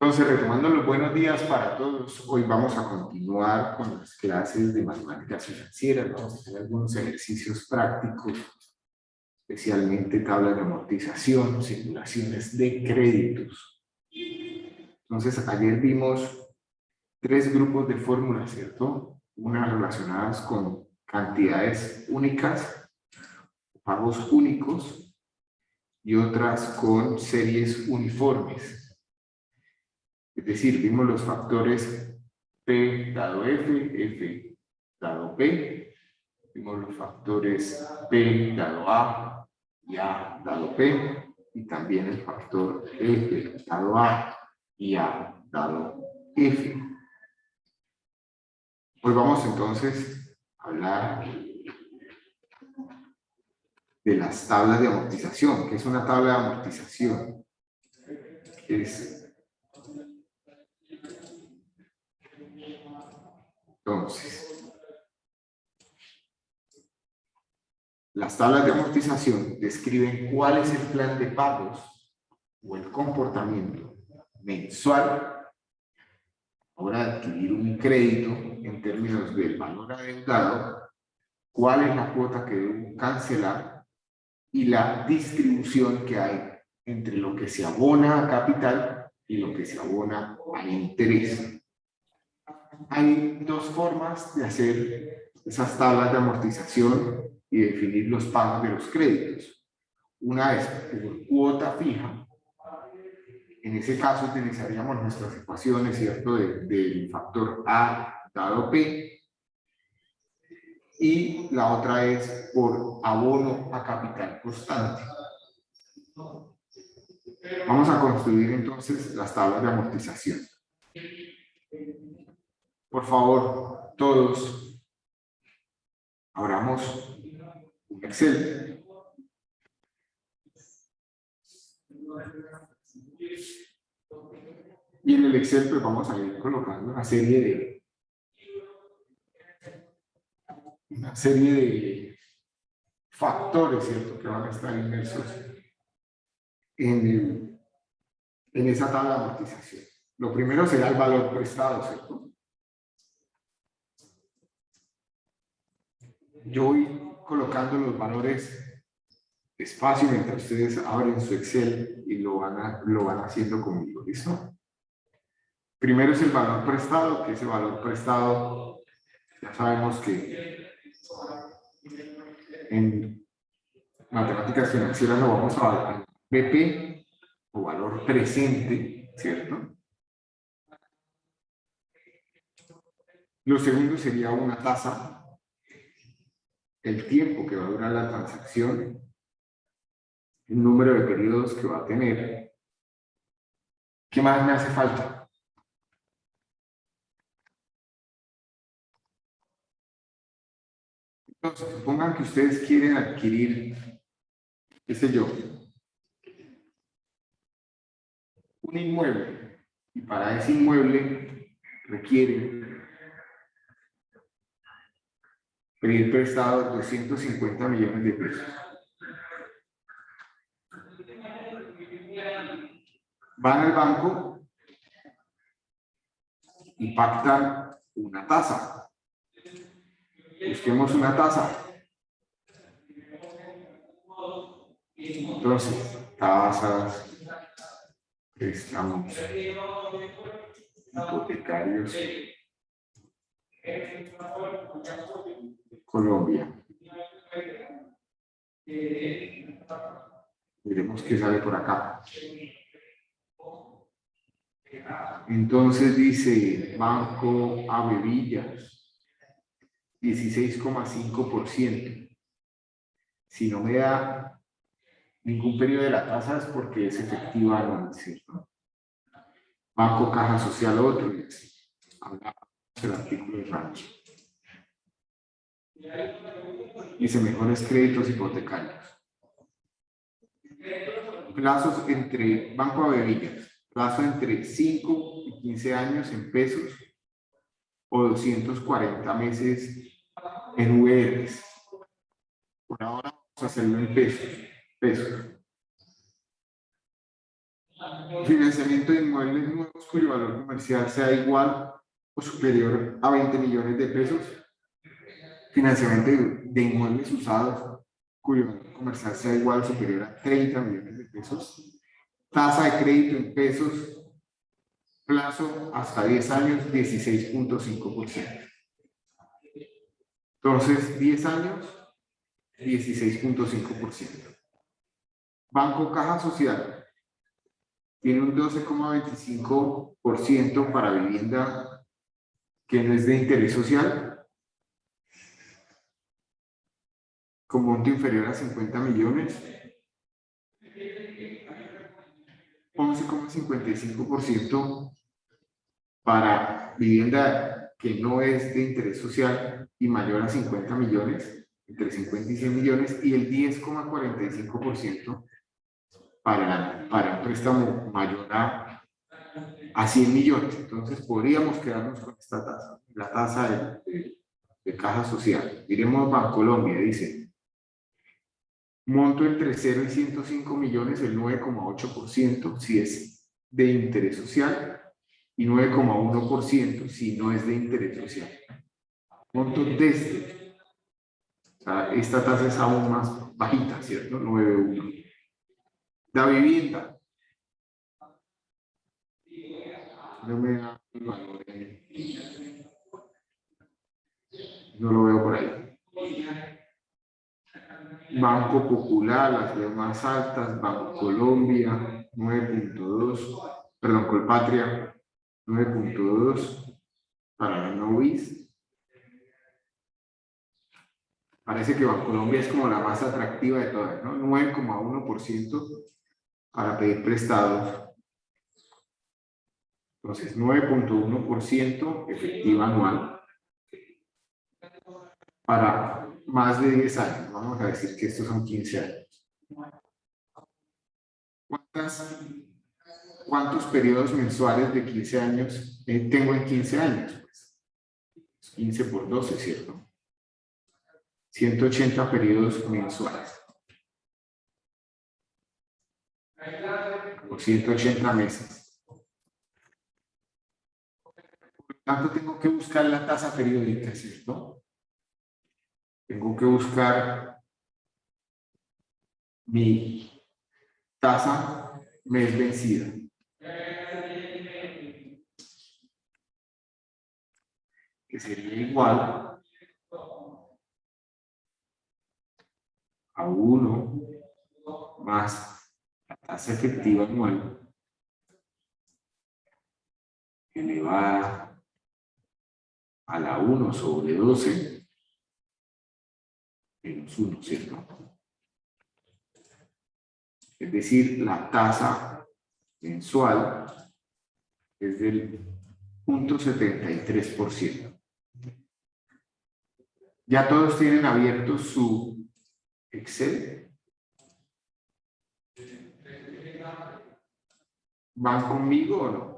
Entonces, retomando los buenos días para todos, hoy vamos a continuar con las clases de matemáticas financieras. Vamos a hacer algunos ejercicios prácticos, especialmente tablas de amortización, simulaciones de créditos. Entonces, ayer vimos tres grupos de fórmulas, ¿cierto? Unas relacionadas con cantidades únicas, pagos únicos, y otras con series uniformes. Es decir, vimos los factores P dado F, F dado P. Vimos los factores P dado A y A dado P. Y también el factor F dado A y A dado F. Hoy vamos entonces a hablar de las tablas de amortización. ¿Qué es una tabla de amortización? Entonces, las tablas de amortización describen cuál es el plan de pagos o el comportamiento mensual a la hora de adquirir un crédito en términos del valor adeudado, cuál es la cuota que debo cancelar y la distribución que hay entre lo que se abona a capital y lo que se abona a interés. Hay dos formas de hacer esas tablas de amortización y definir los pagos de los créditos. Una es por cuota fija. En ese caso utilizaríamos nuestras ecuaciones, ¿cierto? Del factor A dado P. Y la otra es por abono a capital constante. Vamos a construir entonces las tablas de amortización. Por favor, todos abramos un Excel. Y en el Excel pues vamos a ir colocando una serie de factores, ¿cierto? Que van a estar inmersos en esa tabla de amortización. Lo primero será el valor prestado, ¿cierto? Yo voy colocando los valores despacio mientras ustedes abren su Excel y lo van haciendo conmigo, ¿listo? Primero es el valor prestado, que ese valor prestado ya sabemos que en matemáticas financieras lo vamos a dar BP o valor presente, ¿cierto? Lo segundo sería una tasa, el tiempo que va a durar la transacción, el número de periodos que va a tener. ¿Qué más me hace falta? Entonces, supongan que ustedes quieren adquirir, qué sé yo, un inmueble, y para ese inmueble requieren pedir prestado 250 millones de pesos. Van al banco y pactan una tasa. Busquemos una tasa. Entonces, tasas, préstamos hipotecarios, Colombia. Miremos qué sale por acá. Entonces dice Banco Avevillas, 16,5%. Si no me da ningún periodo de la tasa es porque es efectiva anual, ¿cierto? Banco Caja Social, otro, y así. Hablamos del artículo de rancho. Dice mejores créditos hipotecarios. Plazos entre Banco Avevillas, plazo entre 5 y 15 años en pesos o 240 meses en VRs. Por ahora vamos a hacerlo en pesos. Financiamiento de inmuebles nuevos cuyo valor comercial sea igual o superior a 20 millones de pesos. Financiamiento de inmuebles usados cuyo valor comercial sea igual o superior a 30 millones de pesos. Tasa de crédito en pesos, plazo hasta 10 años, 16.5%. Entonces, 10 años, 16.5%. Banco Caja Social tiene un 12,25% para vivienda que no es de interés social, con monto inferior a 50 millones. 11,55% para vivienda que no es de interés social y mayor a 50 millones, entre 50 y 100 millones, y el 10,45% para un préstamo mayor a 100 millones. Entonces podríamos quedarnos con esta tasa, la tasa de caja social. Miremos Bancolombia, dice, monto entre 0 y 105 millones, el 9,8% si es de interés social y 9,1% si no es de interés social. Monto desde, o sea, esta tasa es aún más bajita, ¿cierto? 9,1. La vivienda. No me da el valor, no lo veo por ahí. Banco Popular, las veo más altas, Banco Colombia, 9.2, perdón, Colpatria, 9.2, para la Novis. Parece que Bancolombia es como la más atractiva de todas, ¿no? 9,1% para pedir prestados. Entonces, 9.1% efectiva anual para más de 10 años. Vamos a decir que estos son 15 años. ¿Cuántos periodos mensuales de 15 años tengo en 15 años? Pues 15 por 12, ¿cierto? 180 periodos mensuales. Por 180 meses. Por lo tanto, tengo que buscar la tasa periódica, ¿cierto? Tengo que buscar mi tasa mes vencida. Que sería igual a 1 más la tasa efectiva anual elevada a la 1 sobre 12 menos 1, ¿cierto? Es decir, la tasa mensual es del 0.73%. ¿Ya todos tienen abierto su Excel? ¿Van conmigo o no?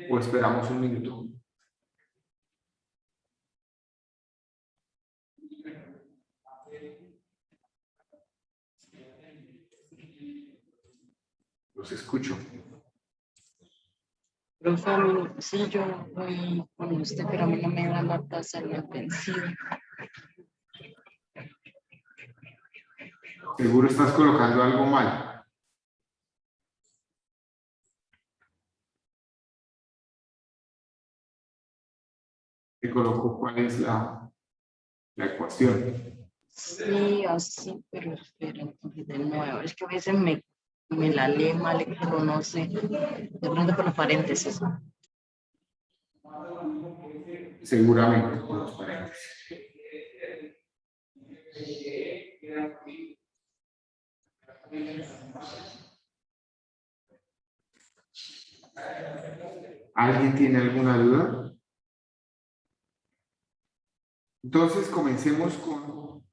¿O esperamos un minuto? Los escucho. Profe, sí, yo voy con usted, pero a mí no me da la tasa en el vencido. Seguro estás colocando algo mal. Te coloco cuál es la ecuación. Sí, así, pero espera, entonces de nuevo. Es que a veces me la lee mal, pero no sé. De pronto por los paréntesis. Seguramente por los paréntesis. ¿Alguien tiene alguna duda? Entonces comencemos con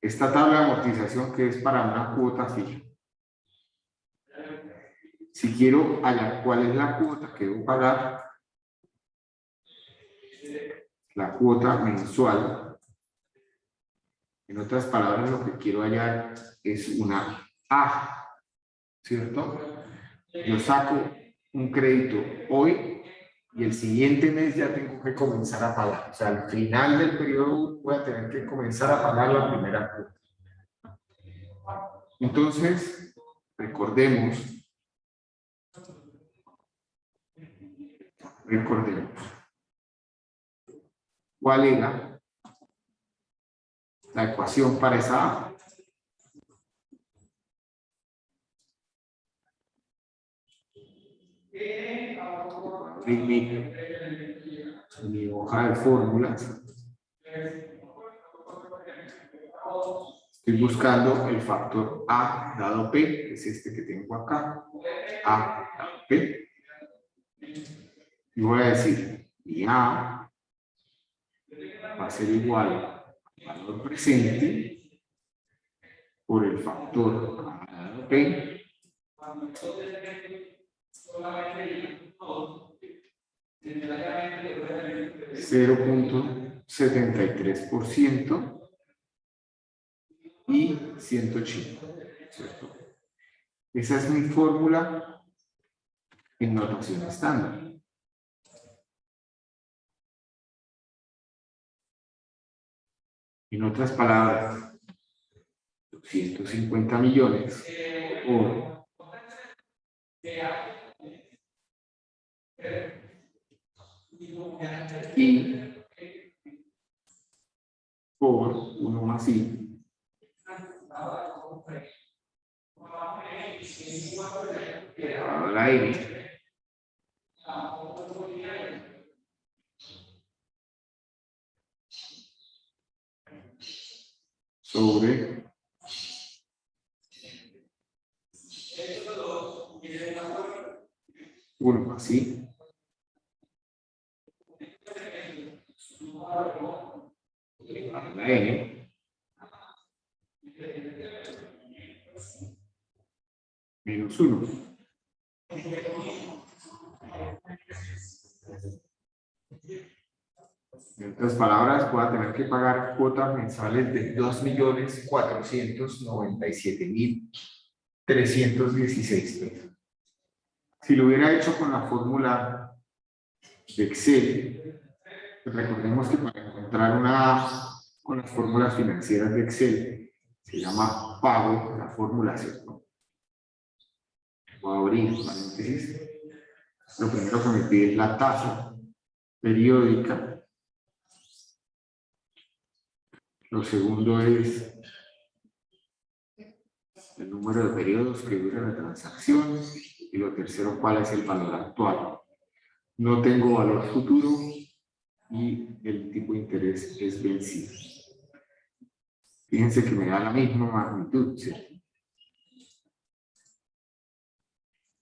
esta tabla de amortización que es para una cuota fija. Si quiero hallar cuál es la cuota que debo pagar, la cuota mensual, en otras palabras, lo que quiero hallar es una A, ¿cierto? Yo saco un crédito hoy y el siguiente mes ya tengo que comenzar a pagar. O sea, al final del periodo voy a tener que comenzar a pagar la primera cuota. Entonces, recordemos, ¿cuál era la ecuación para esa A? Abrir mi hoja de fórmulas. Estoy buscando el factor A dado P, que es este que tengo acá. A dado P. Y voy a decir, mi A va a ser igual al valor presente por el factor A dado P 0.73% y 180, ¿cierto? Esa es mi fórmula en notación estándar. En otras palabras, 250 millones por I por 1 más I elevado a la N sobre 1 más I elevado a la N menos 1. En otras palabras, voy a tener que pagar cuotas mensuales de 2.497.316 pesos. Si lo hubiera hecho con la fórmula de Excel, pues recordemos que para encontrar una con las fórmulas financieras de Excel se llama pago, la fórmula, ¿cierto? Voy a abrir paréntesis. Lo primero que me pide es la tasa periódica. Lo segundo es el número de periodos que dura la transacción. Y lo tercero, cuál es el valor actual. No tengo valor futuro y el tipo de interés es vencido. Fíjense que me da la misma magnitud, ¿sí?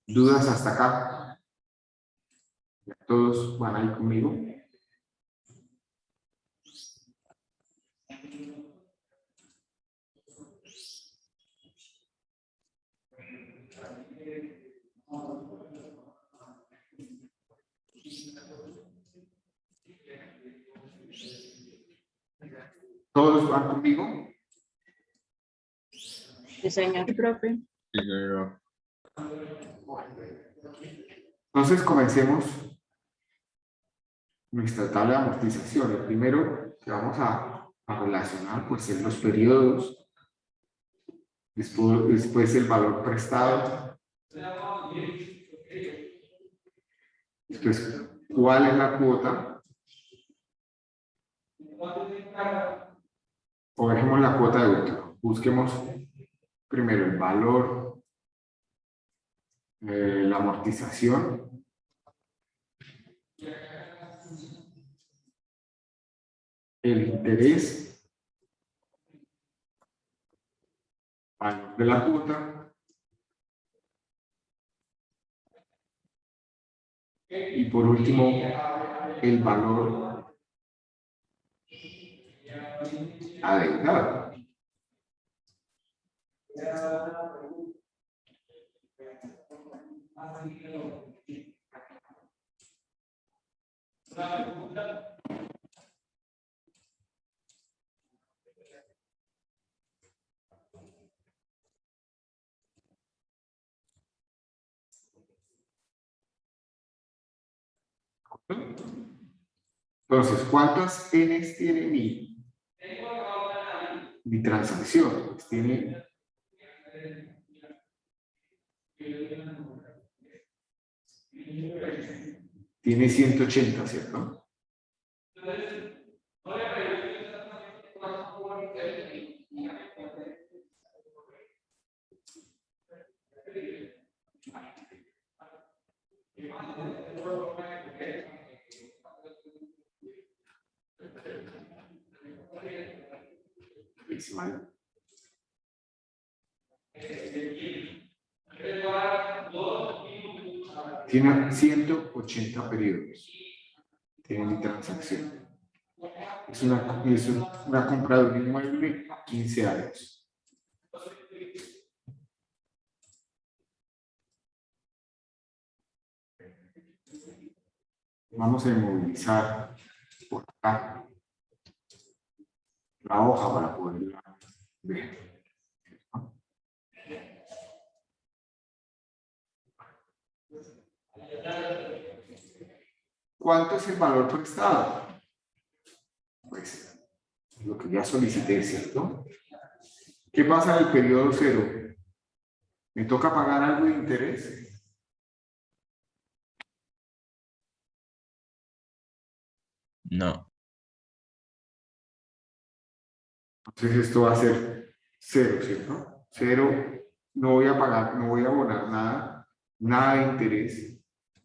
¿Dudas hasta acá? ¿Todos van ahí conmigo? ¿Todos van conmigo? Sí, señor. Profe. Entonces comencemos nuestra tabla de amortización. Lo primero que vamos a relacionar pues es los periodos, después el valor prestado, después cuál es la cuota, o dejemos la cuota de último. Busquemos primero el valor, la amortización, el interés, valor de la cuota y por último el valor adeudado. Entonces, ¿cuántas Ns tiene mi transacción? Pues tiene 180, ¿cierto? Mal. Tiene 180 periodos. Tiene mi transacción. Es una compra de un inmueble a 15 años. Vamos a inmovilizar por acá la hoja para poderla ver. ¿Cuánto es el valor prestado? Pues lo que ya solicité, ¿cierto? ¿Qué pasa en el periodo 0? ¿Me toca pagar algo de interés? No. Entonces esto va a ser 0, ¿cierto? 0, no voy a pagar, no voy a abonar nada de interés,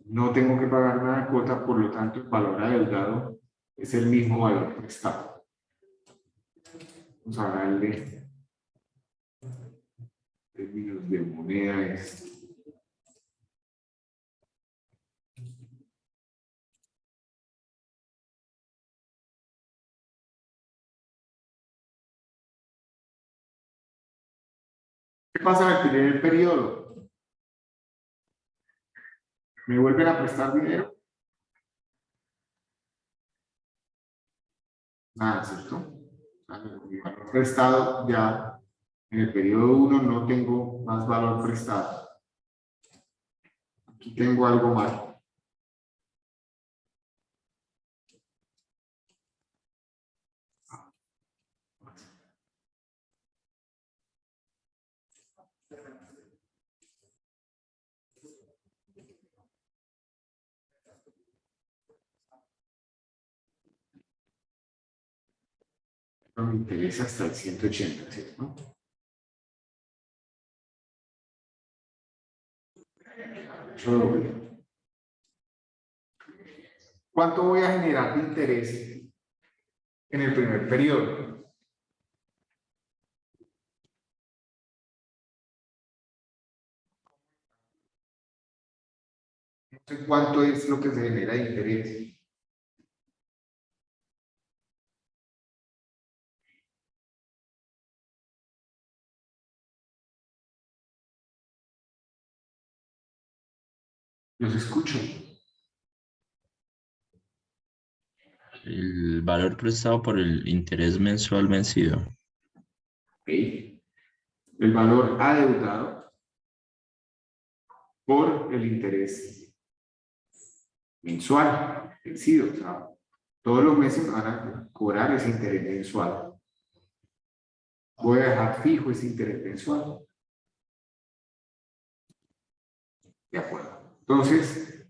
no tengo que pagar nada de cuota, por lo tanto el valor adeudado es el mismo valor prestado. Vamos a darle términos de moneda esto. ¿Qué pasa en el primer periodo? ¿Me vuelven a prestar dinero? Nada, ¿cierto? Mi valor prestado ya en el periodo 1 no tengo más valor prestado. Aquí tengo algo mal. No me interesa hasta el 180, ¿cierto? ¿Cuánto voy a generar de interés en el primer periodo? No sé cuánto es lo que se genera de interés. Los escucho. El valor prestado por el interés mensual vencido. Ok. El valor adeudado por el interés mensual vencido. O sea, todos los meses van a cobrar ese interés mensual. Voy a dejar fijo ese interés mensual. De acuerdo. Entonces,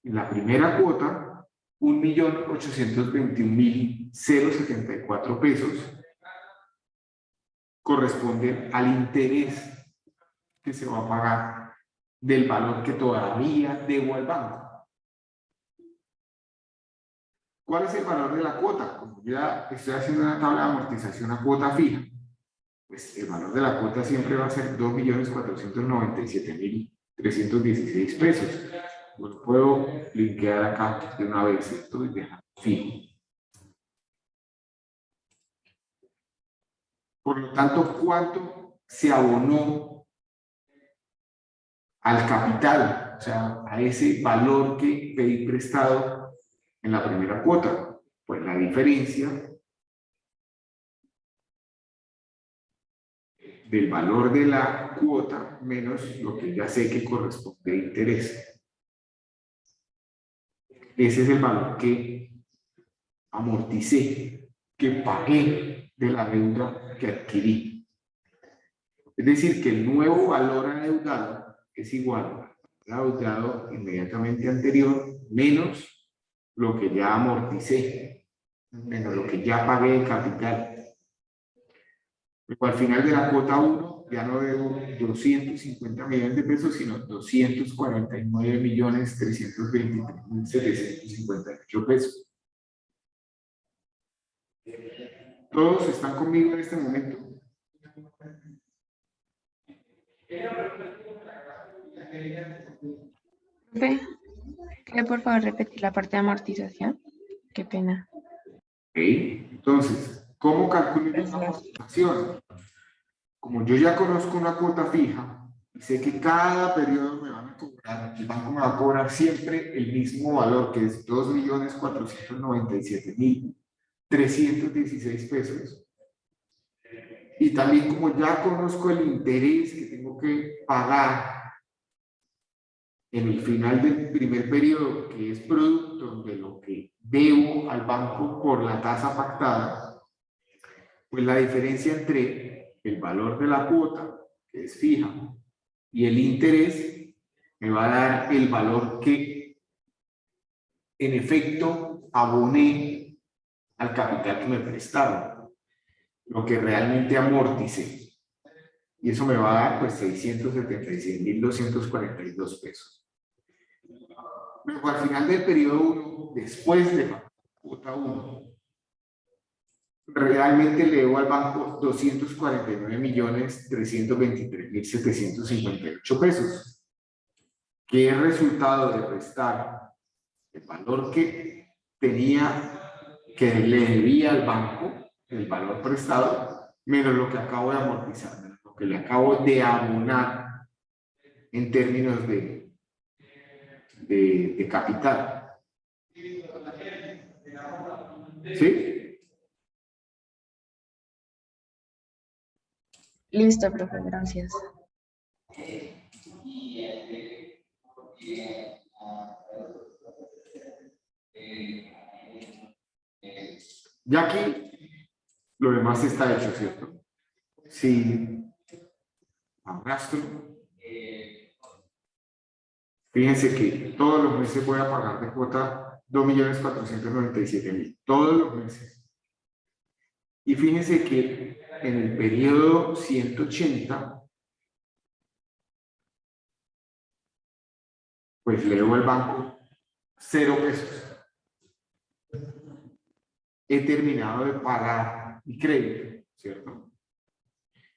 en la primera cuota, 1.821.074 pesos corresponden al interés que se va a pagar del valor que todavía debo al banco. ¿Cuál es el valor de la cuota? Como ya estoy haciendo una tabla de amortización a cuota fija, pues el valor de la cuota siempre va a ser 2.497.316 pesos. Lo puedo linkear acá de una vez, esto y dejar fijo. Por lo tanto, ¿cuánto se abonó al capital? O sea, a ese valor que pedí prestado en la primera cuota. Pues la diferencia del valor de la cuota menos lo que ya sé que corresponde a interés. ese es el valor que amorticé, que pagué de la deuda que adquirí. Es decir, que el nuevo valor adeudado es igual al adeudado inmediatamente anterior menos lo que ya amorticé, menos lo que ya pagué de capital. Pero al final de la cuota 1 ya no debo 250 millones de pesos, sino 249.323.758 pesos. ¿Todos están conmigo en este momento? Profe, ¿puede por favor repetir la parte de amortización? Qué pena. Ok, entonces, ¿cómo calculo la amortización? Como yo ya conozco una cuota fija, y sé que cada periodo me van a cobrar, el banco me va a cobrar siempre el mismo valor, que es 2.497.316 pesos. Y también como ya conozco el interés que tengo que pagar en el final del primer periodo, que es producto de lo que debo al banco por la tasa pactada, pues la diferencia entre el valor de la cuota, que es fija, y el interés, me va a dar el valor que en efecto aboné al capital que me prestaron, lo que realmente amorticé. Y eso me va a dar pues 676.242 pesos. Luego al final del periodo 1, después de la cuota 1, realmente le debo al banco 249.323.758 pesos, que es resultado de restar el valor que tenía, que le debía al banco, el valor prestado, menos lo que acabo de amortizar, menos lo que le acabo de abonar en términos de capital. ¿Sí? Listo, profe, gracias. Ya aquí lo demás está hecho, ¿cierto? Si arrastro, fíjense que todos los meses voy a pagar de cuota 2.497.000, todos los meses. Y fíjense que en el periodo 180, pues le debo al banco 0 pesos. He terminado de pagar mi crédito, ¿cierto?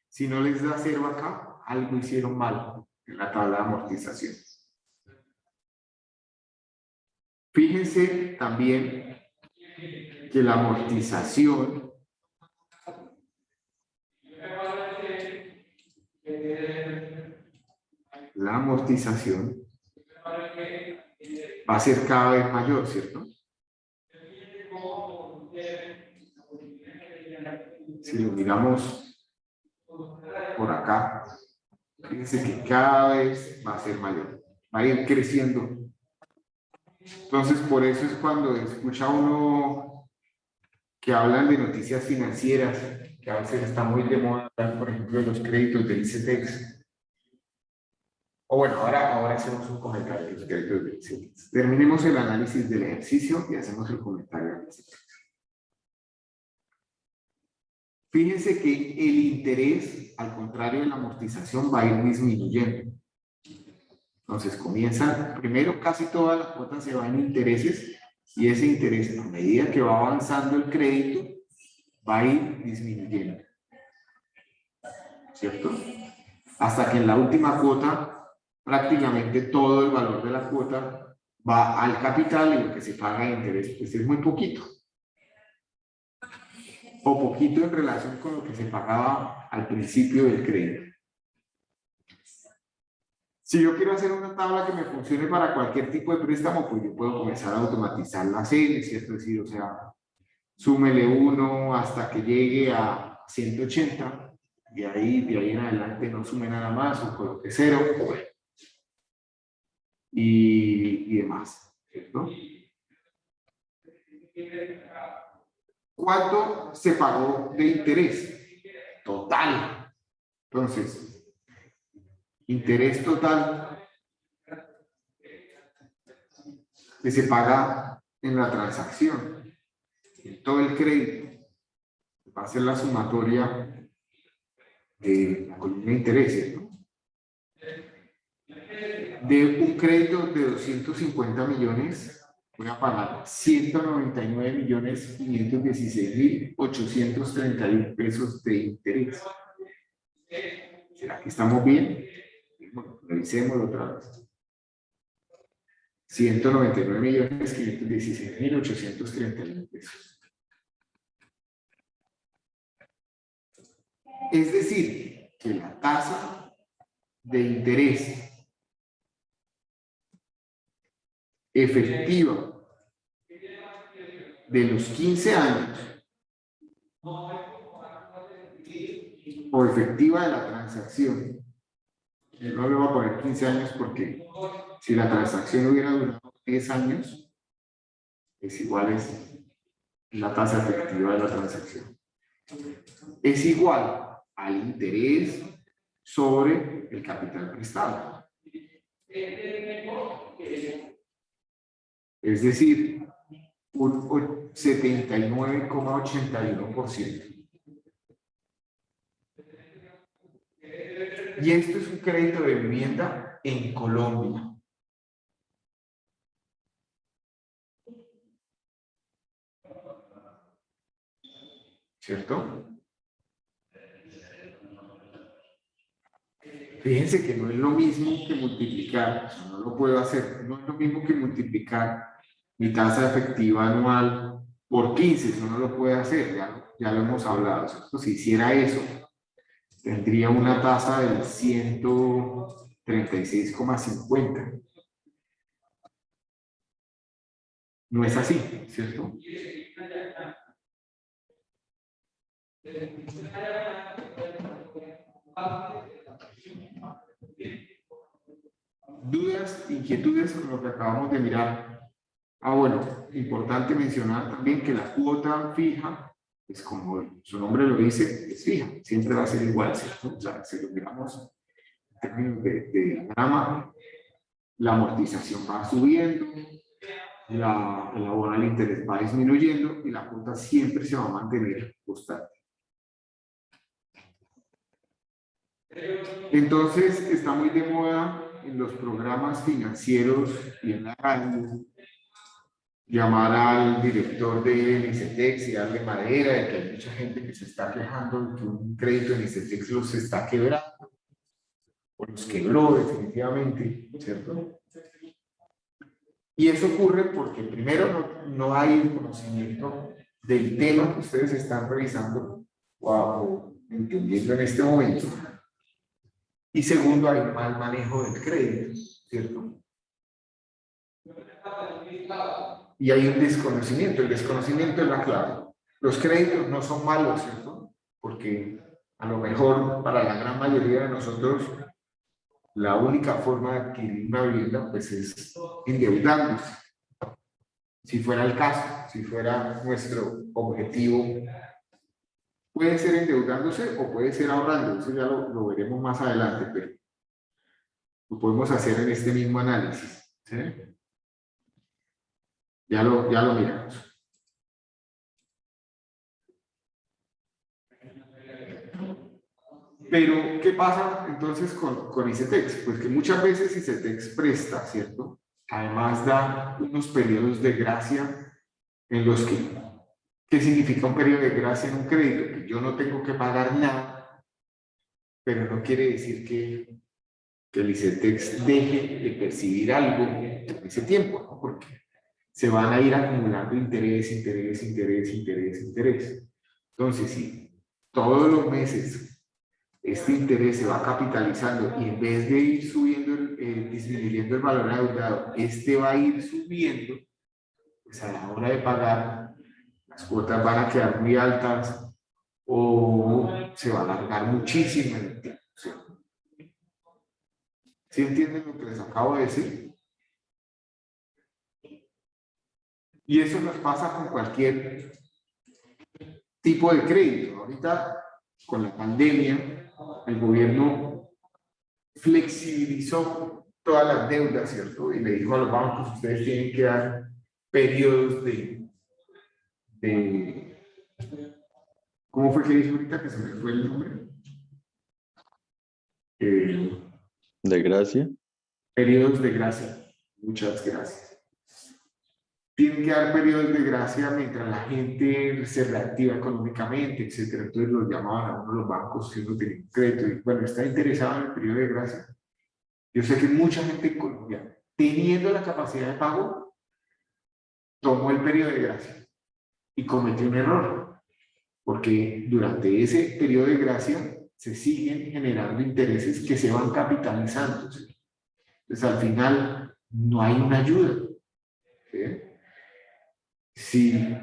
Si no les da 0 acá, algo hicieron mal en la tabla de amortización. Fíjense también que la amortización va a ser cada vez mayor, ¿cierto? Si lo miramos por acá, fíjense que cada vez va a ser mayor, va a ir creciendo. Entonces, por eso es cuando escucha uno que hablan de noticias financieras, que a veces está muy de moda, por ejemplo, los créditos del ICETEX. O bueno, ahora hacemos un comentario de los créditos del ICETEX. Terminemos el análisis del ejercicio y hacemos el comentario del ICETEX. Fíjense que el interés, al contrario de la amortización, va a ir disminuyendo. Entonces comienzan, primero casi todas las cuotas se van en intereses y ese interés, a medida que va avanzando el crédito, va a ir disminuyendo. ¿Cierto? Hasta que en la última cuota, prácticamente todo el valor de la cuota va al capital y lo que se paga de interés pues es muy poquito. O poquito en relación con lo que se pagaba al principio del crédito. Si yo quiero hacer una tabla que me funcione para cualquier tipo de préstamo, pues yo puedo comenzar a automatizar la serie, ¿cierto? Es decir, o sea, súmele 1 hasta que llegue a 180, de ahí en adelante no sume nada más, o coloque 0, y demás, ¿cierto? ¿Cuánto se pagó de interés? Total. Entonces, interés total que se paga en la transacción, en todo el crédito, va a ser la sumatoria de la columna de intereses, ¿no? De un crédito de 250 millones, voy a pagar 199.516.831 pesos de interés. ¿Será que estamos bien? Bueno, revisémoslo otra vez. 199.516.831 pesos. Es decir, que la tasa de interés efectiva de los 15 años o efectiva de la transacción, no le voy a poner 15 años porque si la transacción hubiera durado 10 años, es igual a la tasa efectiva de la transacción. Es igual al interés sobre el capital prestado. Es decir, un 79,81%. Y esto es un crédito de vivienda en Colombia. ¿Cierto? Fíjense que no es lo mismo que multiplicar, o sea, no lo puedo hacer, no es lo mismo que multiplicar mi tasa efectiva anual por 15, eso no lo puede hacer, ya lo hemos hablado, ¿cierto? Si hiciera eso, tendría una tasa del 136,50. No es así, ¿cierto? ¿Dudas, inquietudes con lo que acabamos de mirar? Bueno, importante mencionar también que la cuota fija, pues como su nombre lo dice, es fija, siempre va a ser igual, ¿cierto? O sea, si lo miramos en términos de diagrama, la amortización va subiendo, la bola del interés va disminuyendo y la cuota siempre se va a mantener constante. Entonces, está muy de moda en los programas financieros y en la radio llamar al director de ICETEX y darle madera de que hay mucha gente que se está quejando de que un crédito en ICETEX los está quebrando o los quebró definitivamente, ¿cierto? Y eso ocurre porque primero no hay el conocimiento del tema que ustedes están revisando o entendiendo en este momento. Y segundo, hay un mal manejo del crédito, ¿cierto? Y hay un desconocimiento. El desconocimiento es la clave. Los créditos no son malos, ¿cierto? Porque a lo mejor para la gran mayoría de nosotros la única forma de adquirir una vivienda pues es endeudarnos. Si fuera el caso, si fuera nuestro objetivo, puede ser endeudándose o puede ser ahorrando. Eso ya lo veremos más adelante, pero lo podemos hacer en este mismo análisis, ¿sí? Ya lo miramos. Pero, ¿qué pasa entonces con ICETEX? Pues que muchas veces ICETEX presta, ¿cierto? Además da unos periodos de gracia en los que, ¿qué significa un periodo de gracia en un crédito? Que yo no tengo que pagar nada, pero no quiere decir que el ICETEX deje de percibir algo en ese tiempo, ¿no? Porque se van a ir acumulando interés. Entonces, si todos los meses este interés se va capitalizando y en vez de ir subiendo, disminuyendo el valor adeudado, este va a ir subiendo, pues a la hora de pagar, las cuotas van a quedar muy altas o se va a alargar muchísimo en el tiempo. ¿Sí? ¿Sí entienden lo que les acabo de decir? Y eso nos pasa con cualquier tipo de crédito. Ahorita, con la pandemia, el gobierno flexibilizó todas las deudas, ¿cierto? Y le dijo a los bancos, ustedes tienen que dar periodos ¿cómo fue que dijo ahorita que se me fue el nombre? ¿De gracia? Periodos de gracia. Muchas gracias. Tienen que dar periodos de gracia mientras la gente se reactiva económicamente, etcétera. Entonces los llamaban a uno los bancos si uno tenía un crédito y bueno, está interesado en el periodo de gracia. Yo sé que mucha gente en Colombia, teniendo la capacidad de pago, tomó el periodo de gracia y cometió un error, porque durante ese periodo de gracia se siguen generando intereses que se van capitalizando. ¿Sí? Entonces al final no hay una ayuda. ¿Sí? Si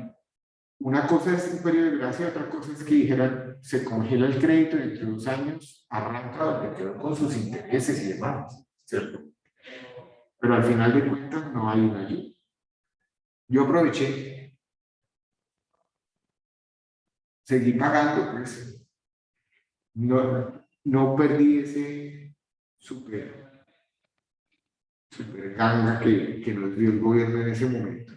una cosa es un periodo de gracia, otra cosa es que dijeran, se congela el crédito y entre 2 años arranca donde quedó con sus intereses y demás, ¿cierto? Pero al final de cuentas no hay una ayuda. Yo aproveché, seguí pagando, pues, no perdí ese super ganga que nos dio el gobierno en ese momento.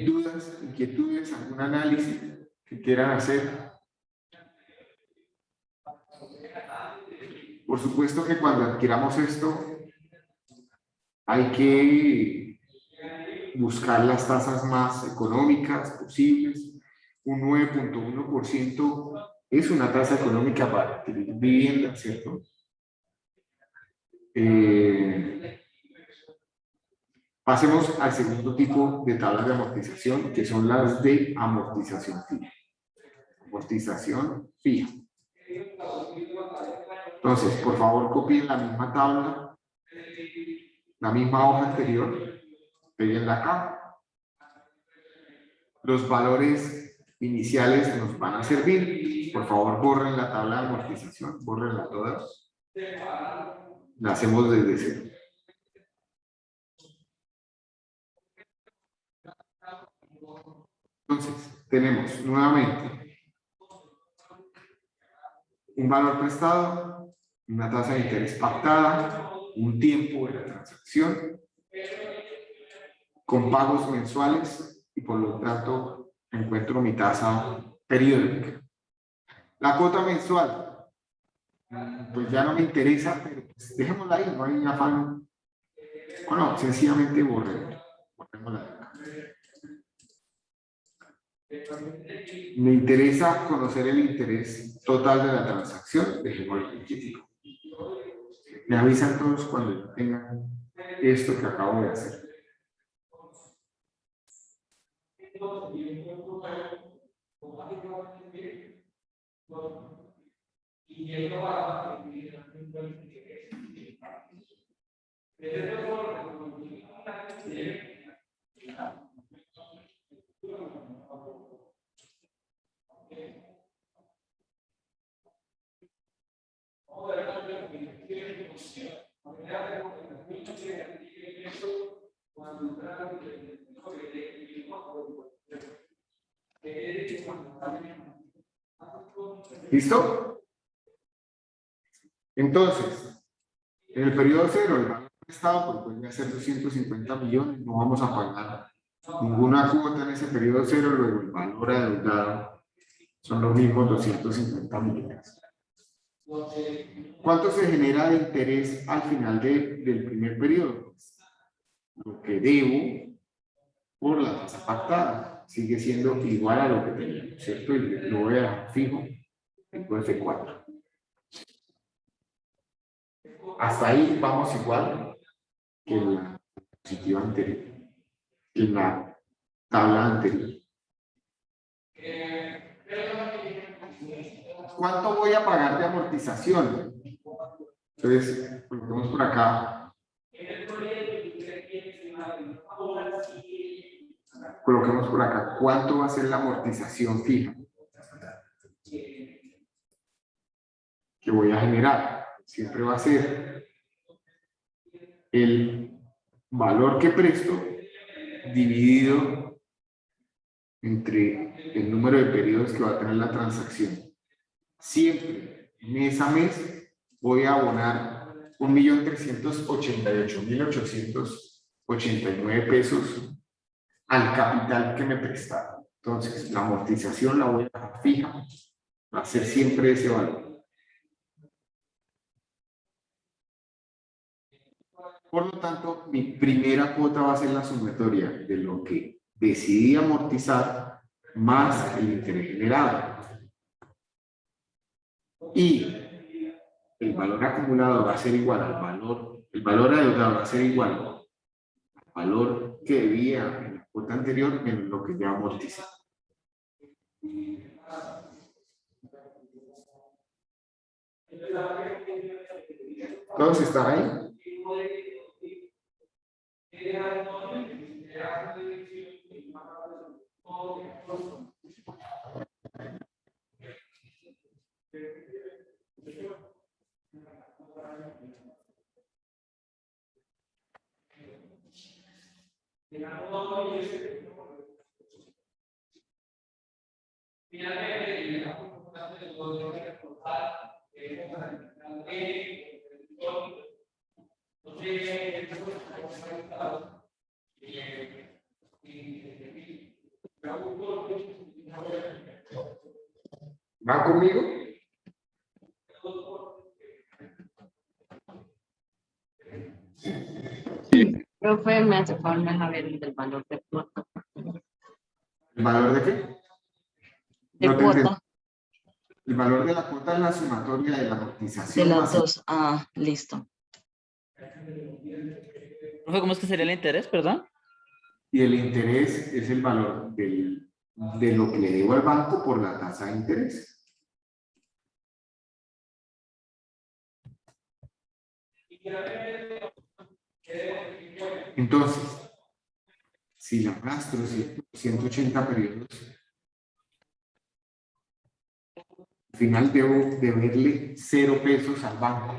¿Dudas, inquietudes, algún análisis que quieran hacer? Por supuesto que cuando adquiramos esto hay que buscar las tasas más económicas posibles. Un 9.1% es una tasa económica para adquirir vivienda, ¿cierto? Pasemos al segundo tipo de tablas de amortización, que son las de amortización fija. Amortización fija. Entonces, por favor, copien la misma tabla, la misma hoja anterior, peguenla acá. Los valores iniciales nos van a servir. Por favor, borren la tabla de amortización, borrenla todas. La hacemos desde cero. Entonces, tenemos nuevamente un valor prestado, una tasa de interés pactada, un tiempo de la transacción, con pagos mensuales y por lo tanto encuentro mi tasa periódica. La cuota mensual, pues ya no me interesa, pero pues dejémosla ahí, no hay afán. Bueno, sencillamente borrémosla de acá. Me interesa conocer el interés total de la transacción, dejémoslo en crítico. Me avisan todos cuando tengan esto que acabo de hacer. ¿Listo? Entonces, en el periodo cero, el valor prestado pues puede ser 250 millones, no vamos a pagar ninguna cuota en ese periodo cero, luego el valor adeudado son los mismos 250 millones. ¿Cuánto se genera de interés al final del primer periodo? Lo que debo por la tasa pactada sigue siendo igual a lo que tenía, ¿cierto? Y lo voy a dejar fijo en F4. Hasta ahí vamos igual que en la diapositiva anterior, que en la tabla anterior. ¿Cuánto voy a pagar de amortización? Entonces, coloquemos por acá. Coloquemos por acá. ¿Cuánto va a ser la amortización fija que voy a generar? Siempre va a ser el valor que presto dividido entre el número de periodos que va a tener la transacción. Siempre, mes a mes, voy a abonar 1.388.889 pesos al capital que me prestaron. Entonces, la amortización la voy a dejar fija, va a ser siempre ese valor. Por lo tanto, mi primera cuota va a ser la sumatoria de lo que decidí amortizar más el interés generado. Y el valor acumulado va a ser igual al valor, el valor adeudado va a ser igual al valor que debía en la cuota anterior menos lo que ya amorticé. ¿Todos están ahí? ¿Va conmigo? Profe, me hace falta saber el valor de cuota. ¿El valor de qué? De No te entendí. cuota, El valor de la cuota es la sumatoria de la de amortización las más dos. Ah, listo. Profe, ¿cómo es que sería el interés, perdón? y el interés es el valor de lo que le debo al banco por la tasa de interés. Entonces, si la arrastro 180 periodos, al final debo deberle 0 pesos al banco.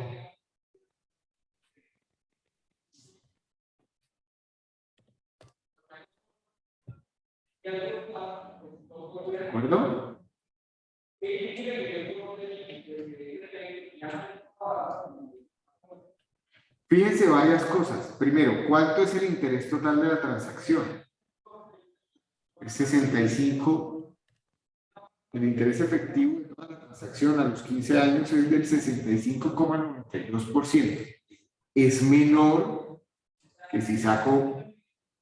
¿De acuerdo? Fíjense varias cosas. Primero, ¿cuánto es el interés total de la transacción? Es 65. El interés efectivo de toda la transacción a los 15 años es del 65,92%. Es menor que si saco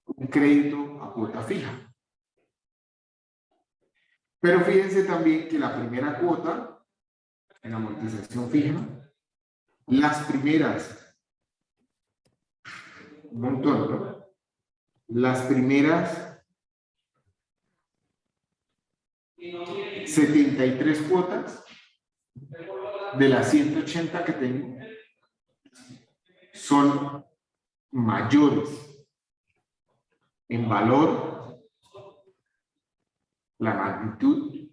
un crédito a cuota fija. Pero fíjense también que la primera cuota en amortización fija, las primeras, un montón, ¿no? Las primeras 73 cuotas de las 180 que tengo son mayores en valor, la magnitud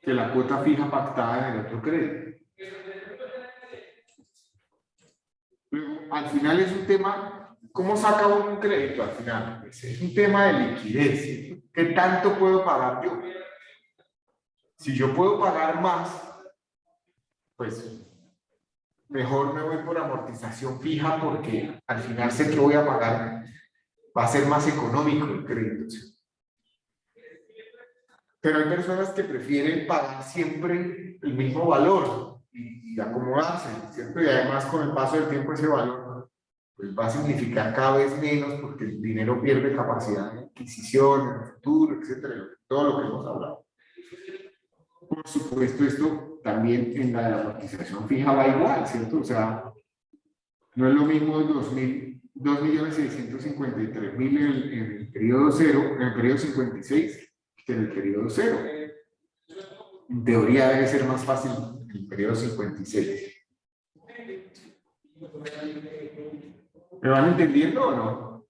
de la cuota fija pactada en el otro crédito. Luego, al final es un tema, ¿cómo saca uno un crédito al final? Pues es un tema de liquidez, ¿sí? ¿Qué tanto puedo pagar yo? Si yo puedo pagar más, pues mejor me voy por amortización fija porque al final sé que voy a pagar, va a ser más económico el crédito, ¿sí? Pero hay personas que prefieren pagar siempre el mismo valor y acomodarse, ¿cierto? Y además con el paso del tiempo ese valor pues va a significar cada vez menos porque el dinero pierde capacidad de adquisición en el futuro, etcétera, todo lo que hemos hablado. Por supuesto, esto también en la amortización fija va igual, ¿cierto? O sea, no es lo mismo 2.653.000 en el periodo 0, en el periodo 56, que en el periodo 0. En teoría debe ser más fácil en el periodo 56. ¿Me van entendiendo o no?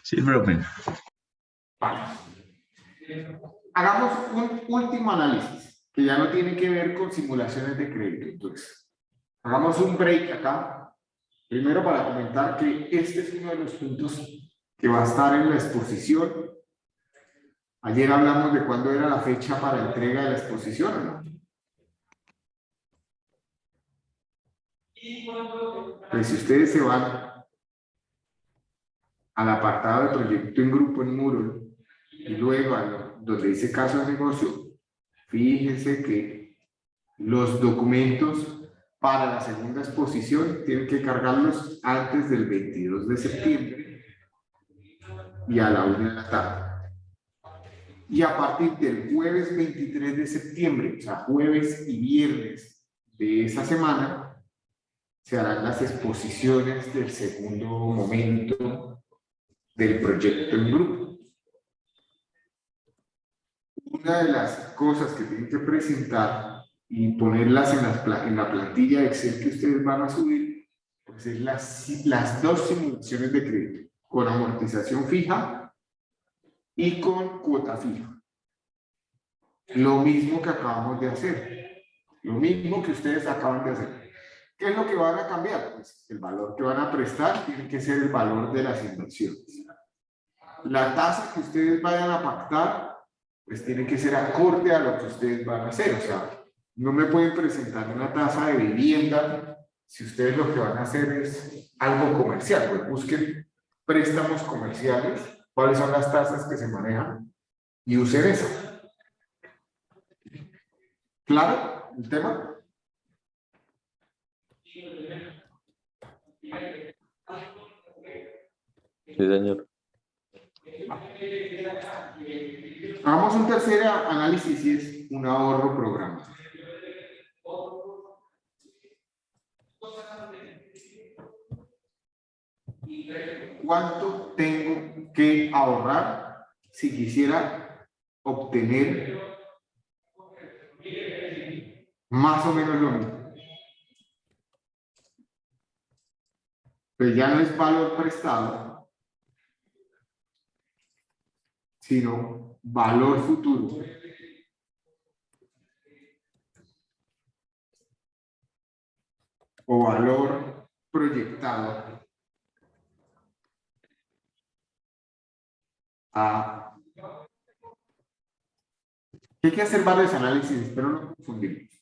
Sí, profe. Vale. Hagamos un último análisis, que ya no tiene que ver con simulaciones de crédito. Entonces, hagamos un break acá. Primero para comentar que este es uno de los puntos que va a estar en la exposición. Ayer hablamos de cuándo era la fecha para entrega de la exposición, ¿no? Pues si ustedes se van al apartado de proyecto en grupo en Moodle y luego a donde dice caso de negocio, fíjense que los documentos para la segunda exposición tienen que cargarlos antes del 22 de septiembre y a la 1 de la tarde. Y a partir del jueves 23 de septiembre, o sea, jueves y viernes de esa semana, se harán las exposiciones del segundo momento del proyecto en grupo. Una de las cosas que tienen que presentar y ponerlas en la plantilla de Excel que ustedes van a subir, pues es las dos simulaciones de crédito, con amortización fija y con cuota fija. Lo mismo que acabamos de hacer, lo mismo que ustedes acaban de hacer. ¿Qué es lo que van a cambiar? Pues el valor que van a prestar tiene que ser el valor de las inversiones. La tasa que ustedes vayan a pactar, pues tiene que ser acorde a lo que ustedes van a hacer. O sea, no me pueden presentar una tasa de vivienda si ustedes lo que van a hacer es algo comercial. Pues busquen préstamos comerciales, cuáles son las tasas que se manejan y usen esa. ¿Claro el tema? Sí, señor. Hagamos un tercer análisis y es un ahorro programado. ¿Cuánto tengo que ahorrar si quisiera obtener más o menos lo mismo? Pues ya no es valor prestado, sino valor futuro. O valor proyectado a... Hay que hacer varios análisis, espero no confundirlos.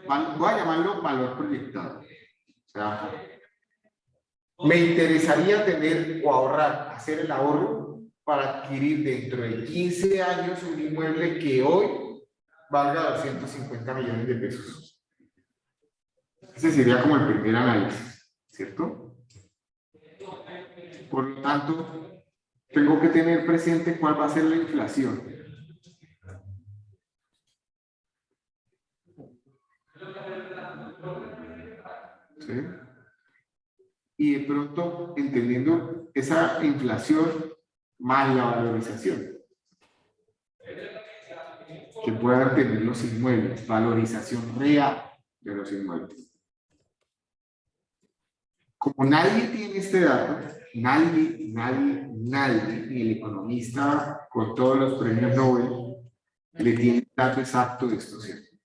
Voy a llamarlo valor proyectado. O sea, me interesaría tener o ahorrar, hacer el ahorro para adquirir dentro de 15 años un inmueble que hoy valga 250 millones de pesos. Ese sería como el primer análisis, ¿cierto? Por lo tanto, tengo que tener presente cuál va a ser la inflación. ¿Sí? Y de pronto, entendiendo esa inflación más la valorización que puedan tener los inmuebles, valorización real de los inmuebles. Como nadie tiene este dato, nadie, ni el economista con todos los premios Nobel le tiene el dato exacto de esto, ¿cierto?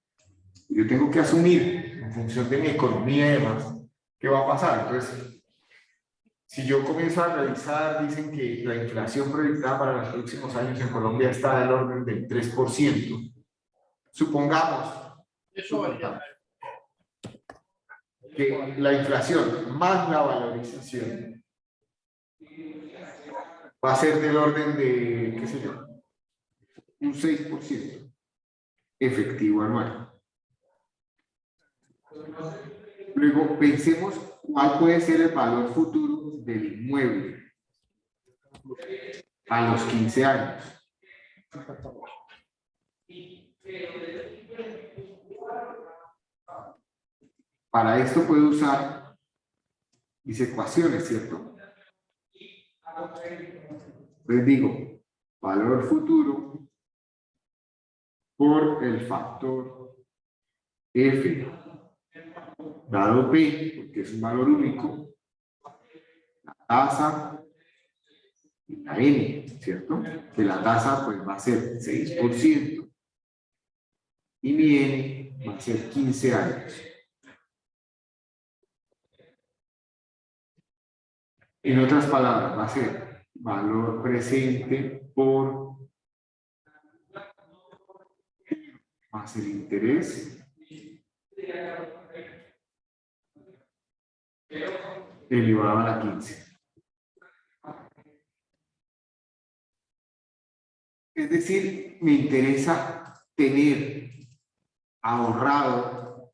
Yo tengo que asumir, en función de mi economía y demás, qué va a pasar. Entonces, si yo comienzo a revisar, dicen que la inflación proyectada para los próximos años en Colombia está del orden del 3%. Supongamos que la inflación más la valorización va a ser del orden de, qué sé yo, un 6% efectivo anual. Luego pensemos cuál puede ser el valor futuro del inmueble a los 15 años. Para esto puedo usar mis ecuaciones, ¿cierto? Les digo, valor futuro por el factor F dado P, porque es un valor único, la tasa la N, ¿cierto? Que la tasa pues va a ser 6% y mi N va a ser 15 años. En otras palabras, va a ser valor presente por más el interés elevado a la 15. Es decir, me interesa tener ahorrado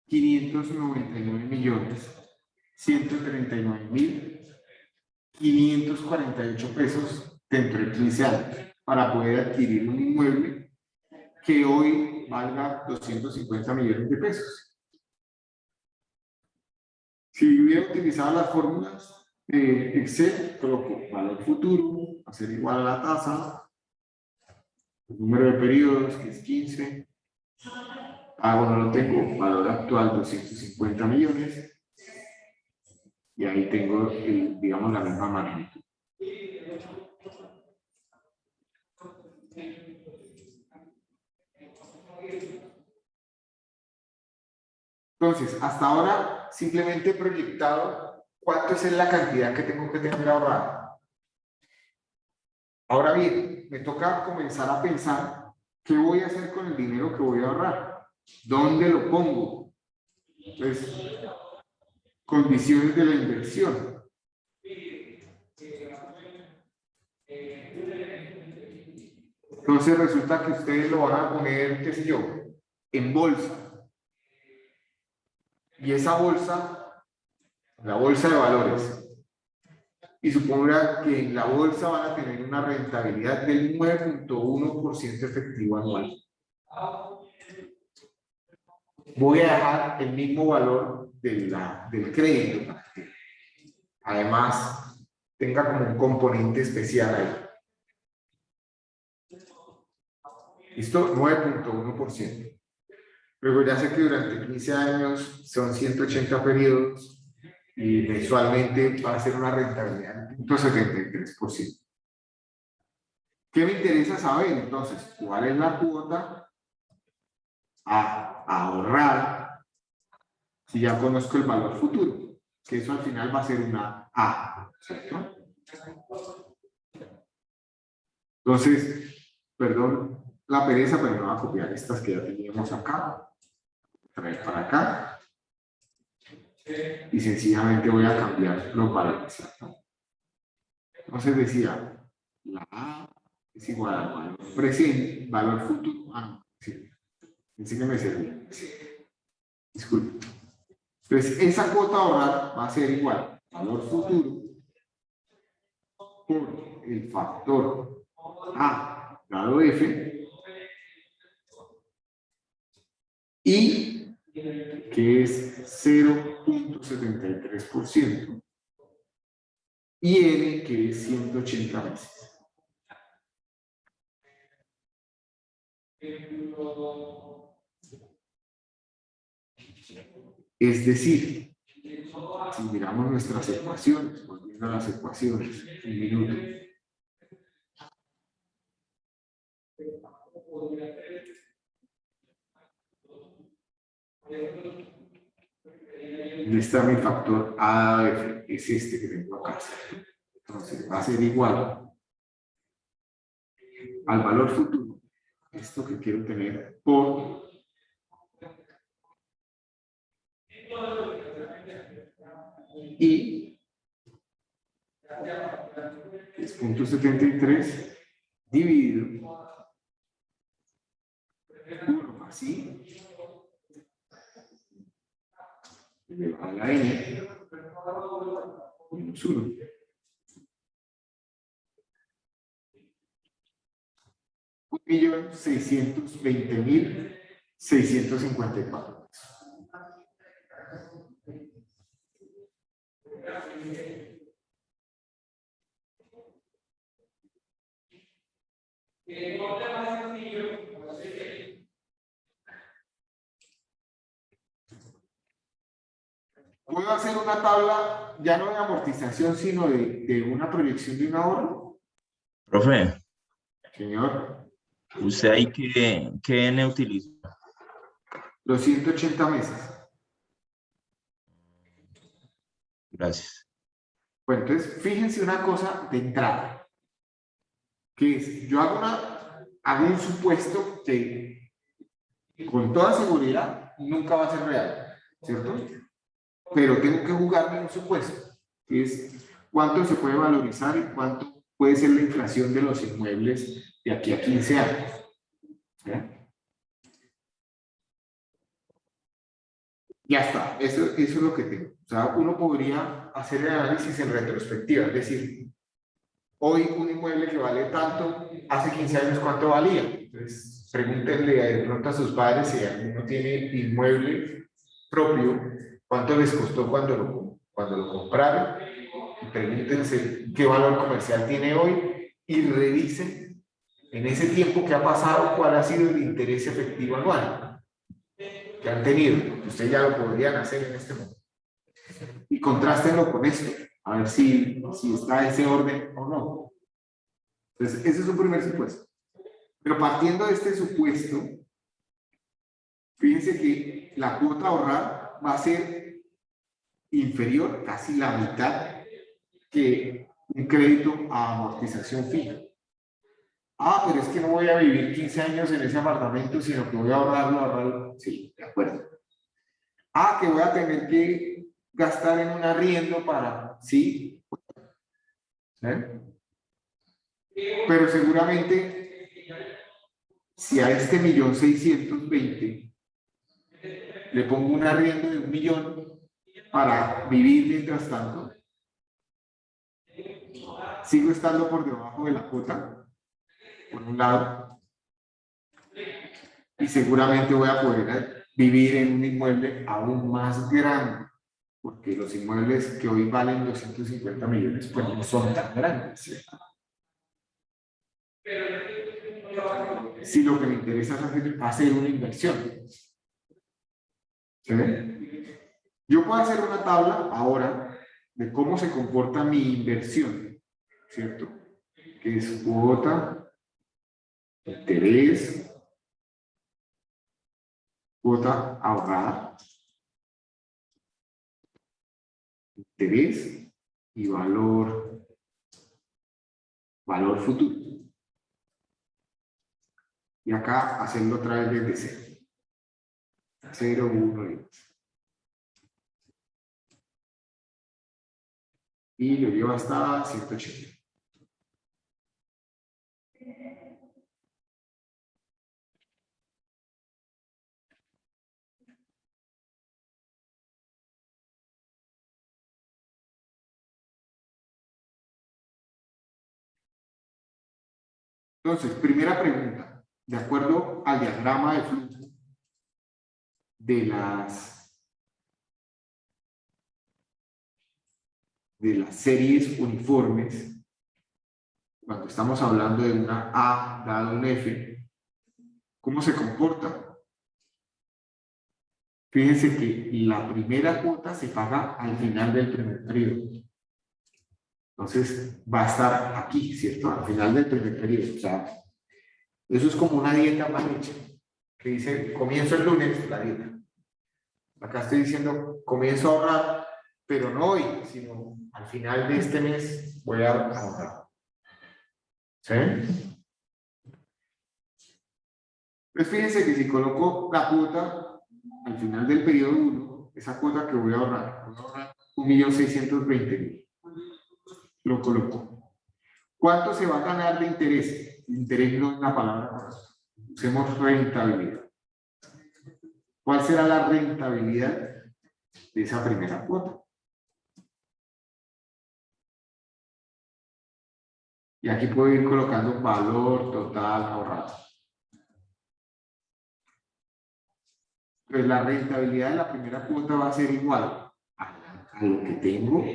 599.139.548 pesos dentro de 15 años para poder adquirir un inmueble que hoy valga 250 millones de pesos. Si hubiera utilizado las fórmulas Excel, coloco valor futuro, va a ser igual a la tasa, el número de periodos, que es 15, pago no lo tengo, valor actual 250 millones, y ahí tengo, digamos, la misma magnitud. Entonces, hasta ahora simplemente he proyectado cuánto es la cantidad que tengo que tener ahorrada. Ahora bien, me toca comenzar a pensar qué voy a hacer con el dinero que voy a ahorrar. ¿Dónde lo pongo? Pues, condiciones de la inversión. Entonces resulta que ustedes lo van a poner, qué sé yo, en bolsa. Y esa bolsa, la bolsa de valores, y suponga que en la bolsa van a tener una rentabilidad del 9.1% efectivo anual. Voy a dejar el mismo valor del crédito para que además tenga como un componente especial ahí. ¿Listo? 9.1%. Luego ya sé que durante 15 años son 180 periodos y mensualmente va a ser una rentabilidad del 0.73%. ¿Qué me interesa saber entonces? ¿Cuál es la cuota a ahorrar si ya conozco el valor futuro? Que eso al final va a ser una A, ¿cierto? Entonces, perdón la pereza, pero me voy a copiar estas que ya teníamos acá, traer para acá, y sencillamente voy a cambiar los valores, ¿cierto? Entonces decía, la A es igual al valor presente, valor futuro, sí, pensé que me servía, disculpe. Entonces, esa cuota a ahorrar va a ser igual valor futuro por el factor A dado F y que es 0.73% y N que es 180 meses. Es decir, si miramos nuestras ecuaciones, volviendo a las ecuaciones, un minuto. ¿Dónde está mi factor AF? Es este que tengo acá. Entonces va a ser igual al valor futuro, esto que quiero tener, por y es 0.73 dividido por así elevado a la n menos 1. $1.620.654. ¿Puedo hacer una tabla ya no de amortización, sino de una proyección de un ahorro? Profe, Señor, ¿usted ahí qué N utiliza? los 180 meses. Gracias. Bueno, entonces, fíjense una cosa de entrada, que es, yo hago un supuesto que con toda seguridad nunca va a ser real, ¿cierto? Pero tengo que jugarme un supuesto, que es cuánto se puede valorizar y cuánto puede ser la inflación de los inmuebles de aquí a 15 años. ¿Ya? Ya está, eso es lo que tengo. O sea, uno podría hacer el análisis en retrospectiva, es decir, hoy un inmueble que vale tanto, hace 15 años cuánto valía. Entonces, pregúntenle de pronto a sus padres si alguno tiene inmueble propio, cuánto les costó cuando lo compraron, y pregúntense qué valor comercial tiene hoy y revisen en ese tiempo que ha pasado cuál ha sido el interés efectivo anual que han tenido. Ustedes ya lo podrían hacer en este momento. Y contrástenlo con esto, a ver si está ese orden o no. Entonces, ese es un primer supuesto. Pero partiendo de este supuesto, fíjense que la cuota a ahorrar va a ser inferior, casi la mitad, que un crédito a amortización fija. Ah, pero es que no voy a vivir 15 años en ese apartamento, sino que voy a ahorrarlo. Sí, de acuerdo. Ah, que voy a tener que gastar en un arriendo para... Sí. ¿Eh? Pero seguramente, si a este 1.620.000 le pongo un arriendo de 1.000.000 para vivir mientras tanto, sigo estando por debajo de la cuota, por un lado, y seguramente voy a poder vivir en un inmueble aún más grande, porque los inmuebles que hoy valen 250 millones, pues no son tan grandes, ¿cierto? Si lo que me interesa es hacer una inversión. ¿Sí? Yo puedo hacer una tabla ahora de cómo se comporta mi inversión, ¿cierto? Que es cuota, interés, cuota ahorrada, interés y valor futuro. Y acá hacerlo otra vez desde cero. 0, 1 y 2. Y lo llevo hasta 180. Entonces, primera pregunta. De acuerdo al diagrama de flujo de las series uniformes, cuando estamos hablando de una A dado un F, ¿cómo se comporta? Fíjense que la primera cuota se paga al final del primer periodo. Entonces, va a estar aquí, ¿cierto? Al final del primer periodo. O sea, eso es como una dieta mal hecha, que dice, comienzo el lunes, la dieta. Acá estoy diciendo, comienzo a ahorrar, pero no hoy, sino al final de este mes voy a ahorrar. ¿Sí? Pues fíjense que si coloco la cuota al final del periodo 1, esa cuota que voy a ahorrar 1.620.000. Lo coloco. ¿Cuánto se va a ganar de interés? Interés no es una palabra correcta. Usemos rentabilidad. ¿Cuál será la rentabilidad de esa primera cuota? Y aquí puedo ir colocando valor total ahorrado. Entonces la rentabilidad de la primera cuota va a ser igual a lo que tengo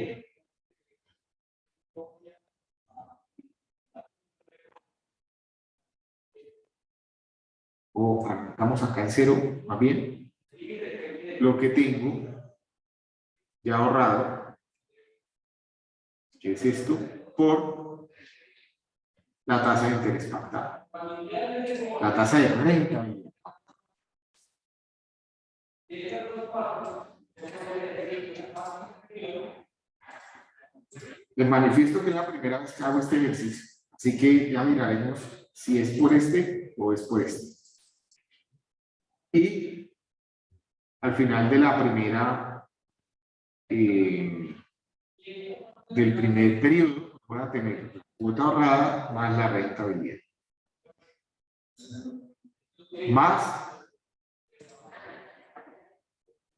o estamos acá en cero, más bien, lo que tengo ya ahorrado, que es esto, por la tasa de interés pactada, la tasa de rentabilidad. Les manifiesto que es la primera vez que hago este ejercicio, así que ya miraremos si es por este o es por este. Y al final de la primera, del primer periodo, voy a tener la cuota ahorrada más la rentabilidad. Más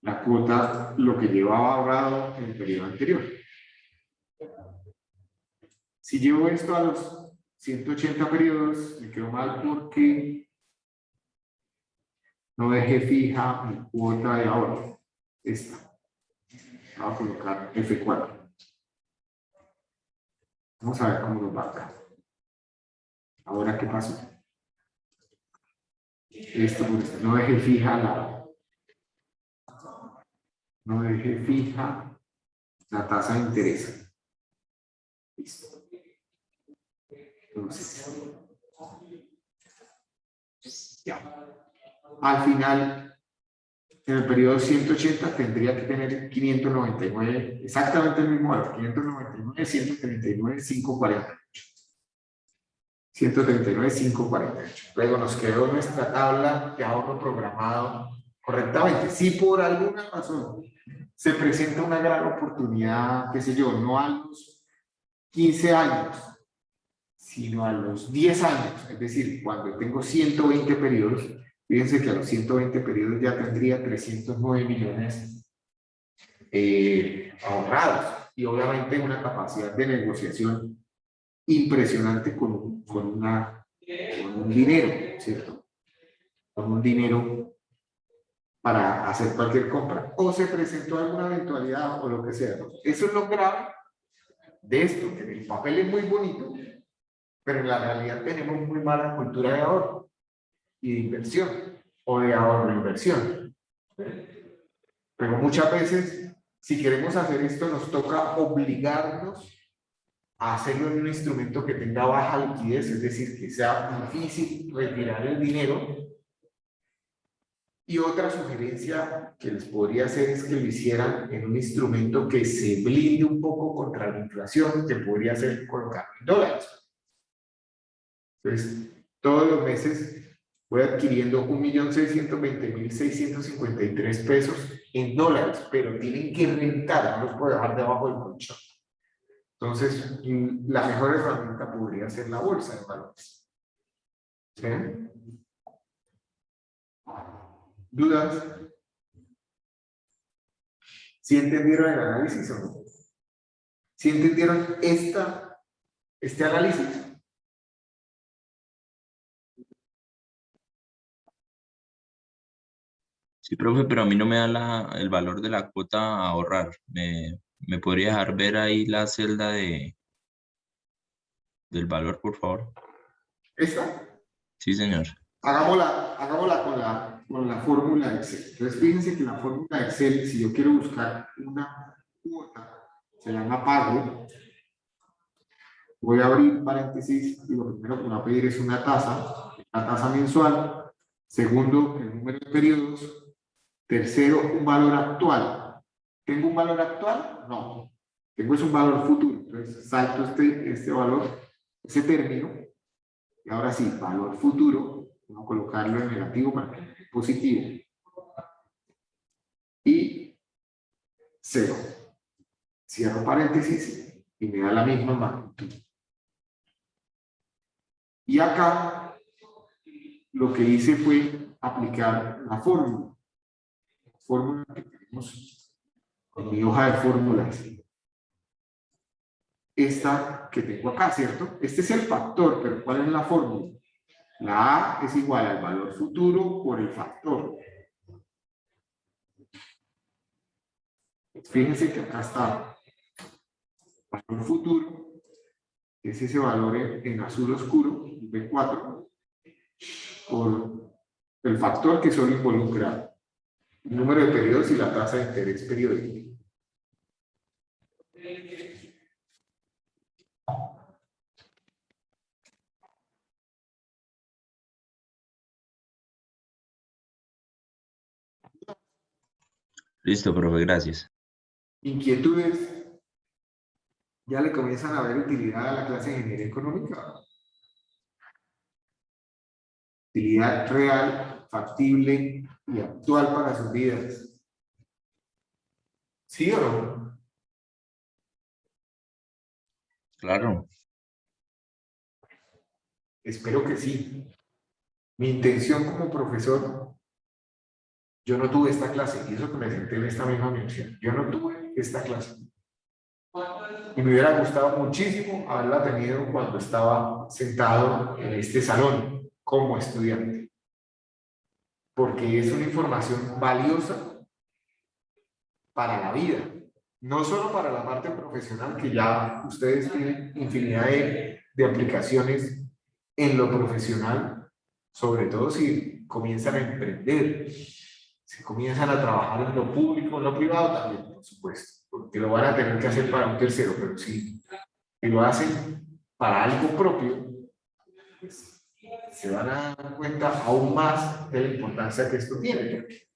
la cuota, lo que llevaba ahorrado en el periodo anterior. Si llevo esto a los 180 periodos, me quedo mal porque no dejé fija mi cuota de ahorro. Esta. Voy a colocar F4. Vamos a ver cómo nos va acá. Ahora, ¿qué pasó? Esto por esto. No dejé fija la tasa de interés. Listo. Entonces, ya. Al final, en el periodo 180 tendría que tener 599, exactamente el mismo valor, 599, 139, 548. 139, 548. Luego nos quedó nuestra tabla de ahorro programado correctamente. Si por alguna razón se presenta una gran oportunidad, qué sé yo, no a los 15 años, sino a los 10 años, es decir, cuando tengo 120 periodos, fíjense que a los 120 periodos ya tendría 309 millones ahorrados y obviamente una capacidad de negociación impresionante con un dinero, ¿cierto? Con un dinero para hacer cualquier compra. O se presentó alguna eventualidad o lo que sea. Eso es lo grave de esto, que el papel es muy bonito, pero en la realidad tenemos muy mala cultura de ahorro y de inversión, o de ahorro e inversión. Pero muchas veces, si queremos hacer esto, nos toca obligarnos a hacerlo en un instrumento que tenga baja liquidez, es decir, que sea difícil retirar el dinero. Y otra sugerencia que les podría hacer es que lo hicieran en un instrumento que se blinde un poco contra la inflación, que podría ser colocarlo en dólares. Entonces, todos los meses voy adquiriendo 1.620.653 pesos en dólares, pero tienen que rentar, no los puedo dejar debajo del colchón. Entonces, la mejor herramienta podría ser la bolsa de valores. ¿Sí? ¿Dudas? ¿Sí entendieron el análisis o no? ¿Sí entendieron este análisis? Sí, profe, pero a mí no me da el valor de la cuota a ahorrar. ¿Me podría dejar ver ahí la celda del valor, por favor? ¿Esta? Sí, señor. Hagámosla con la fórmula de Excel. Entonces, fíjense que la fórmula de Excel, si yo quiero buscar una cuota, se llama pago. Voy a abrir paréntesis y lo primero que me va a pedir es una tasa, la tasa mensual. Segundo, el número de periodos. Tercero, un valor actual. ¿Tengo un valor actual? No. Tengo un valor futuro. Entonces, salto este valor, ese término. Y ahora sí, valor futuro. Vamos a colocarlo en negativo para que sea positivo. Y 0. Cierro paréntesis y me da la misma magnitud. Y acá lo que hice fue aplicar la fórmula. Fórmula que tenemos en mi hoja de fórmulas. Esta que tengo acá, ¿cierto? Este es el factor, pero ¿cuál es la fórmula? La A es igual al valor futuro por el factor. Fíjense que acá está el valor futuro, que es ese valor en azul oscuro, B4, por el factor que solo involucra el número de periodos y la tasa de interés periódico. Listo, profe, gracias. ¿Inquietudes? ¿Ya le comienzan a ver utilidad a la clase de ingeniería económica? Utilidad real, factible y actual para sus vidas. ¿Sí o no? Claro. Espero que sí. Mi intención como profesor, yo no tuve esta clase, y eso que me senté en esta misma universidad, yo no tuve esta clase. Y me hubiera gustado muchísimo haberla tenido cuando estaba sentado en este salón como estudiante, porque es una información valiosa para la vida, no solo para la parte profesional, que ya ustedes tienen infinidad de aplicaciones en lo profesional, sobre todo si comienzan a emprender, si comienzan a trabajar en lo público, en lo privado también, por supuesto, porque lo van a tener que hacer para un tercero, pero sí, si lo hacen para algo propio, pues, se van a dar cuenta aún más de la importancia que esto tiene, porque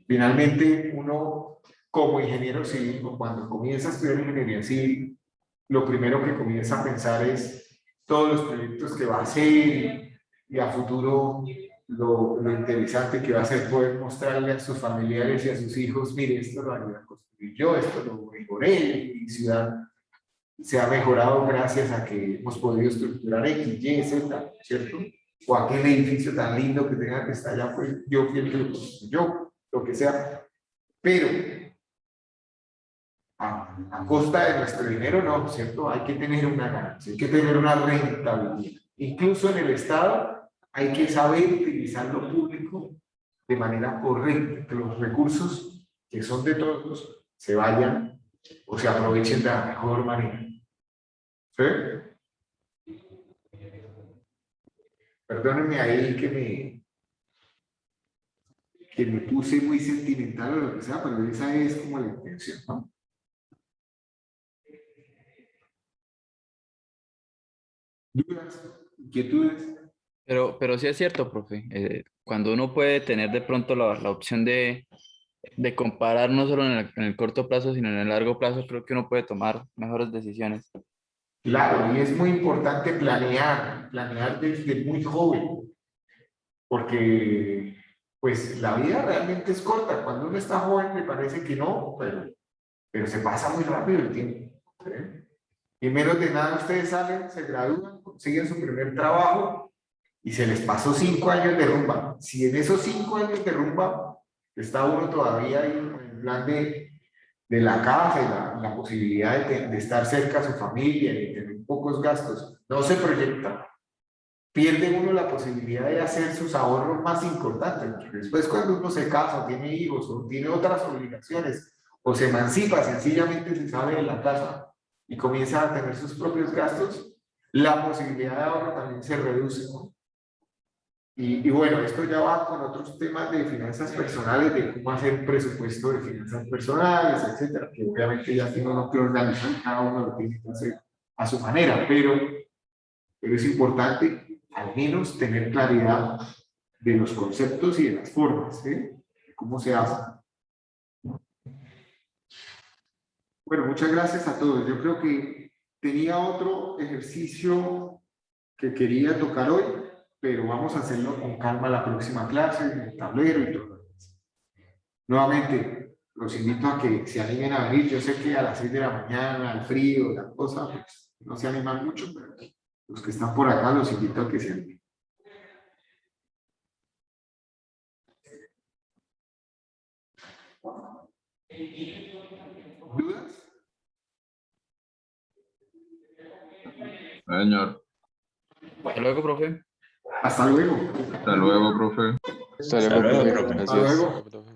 finalmente uno como ingeniero civil, cuando comienza a estudiar ingeniería civil, lo primero que comienza a pensar es todos los proyectos que va a hacer y a futuro lo interesante que va a ser poder mostrarle a sus familiares y a sus hijos, mire, esto lo ayudé a construir yo, esto lo mejoré, mi ciudad se ha mejorado gracias a que hemos podido estructurar X, Y, Z, ¿cierto? O aquel edificio tan lindo que tenga que estar allá, pues yo fui el que lo construí, yo, lo que sea, pero a costa de nuestro dinero, no, ¿cierto? Hay que tener una ganancia, hay que tener una rentabilidad. Incluso en el Estado hay que saber utilizar lo público de manera correcta, que los recursos que son de todos se vayan o se aprovechen de la mejor manera. ¿Sí? Perdónenme ahí que me puse muy sentimental o lo que sea, pero esa es como la intención, ¿no? ¿Dudas? ¿Inquietudes? Pero sí es cierto, profe. Cuando uno puede tener de pronto la opción de comparar no solo en el corto plazo, sino en el largo plazo, creo que uno puede tomar mejores decisiones. Claro, y es muy importante planear desde muy joven, porque pues la vida realmente es corta. Cuando uno está joven me parece que no, pero se pasa muy rápido el tiempo. ¿Sí? Y menos de nada ustedes salen, se gradúan, consiguen su primer trabajo y se les pasó 5 años de rumba. Si en esos 5 años de rumba está uno todavía ahí en plan de la casa y la posibilidad de estar cerca a su familia y de tener pocos gastos, no se proyecta. Pierde uno la posibilidad de hacer sus ahorros más importantes. Porque después cuando uno se casa, o tiene hijos, o tiene otras obligaciones, o se emancipa, sencillamente se sale de la casa y comienza a tener sus propios gastos, la posibilidad de ahorro también se reduce, ¿no? Y bueno, esto ya va con otros temas de finanzas personales, de cómo hacer presupuesto de finanzas personales, etcétera, que obviamente ya tiene uno que organizar, cada uno lo tiene que hacer a su manera, pero es importante al menos tener claridad de los conceptos y de las formas, ¿eh? ¿Cómo se hace? Bueno, muchas gracias a todos. Yo creo que tenía otro ejercicio que quería tocar hoy, pero vamos a hacerlo con calma la próxima clase, en el tablero y todo. Nuevamente, los invito a que se animen a venir. Yo sé que a las 6 de la mañana, el frío, la cosa, pues no se animan mucho, pero los que están por acá los invito a que se animen. ¿Dudas? Señor, Hasta luego, profe. Hasta luego. hasta luego, profe. Hasta Hasta luego, luego, profe. profe. Hasta Gracias. luego.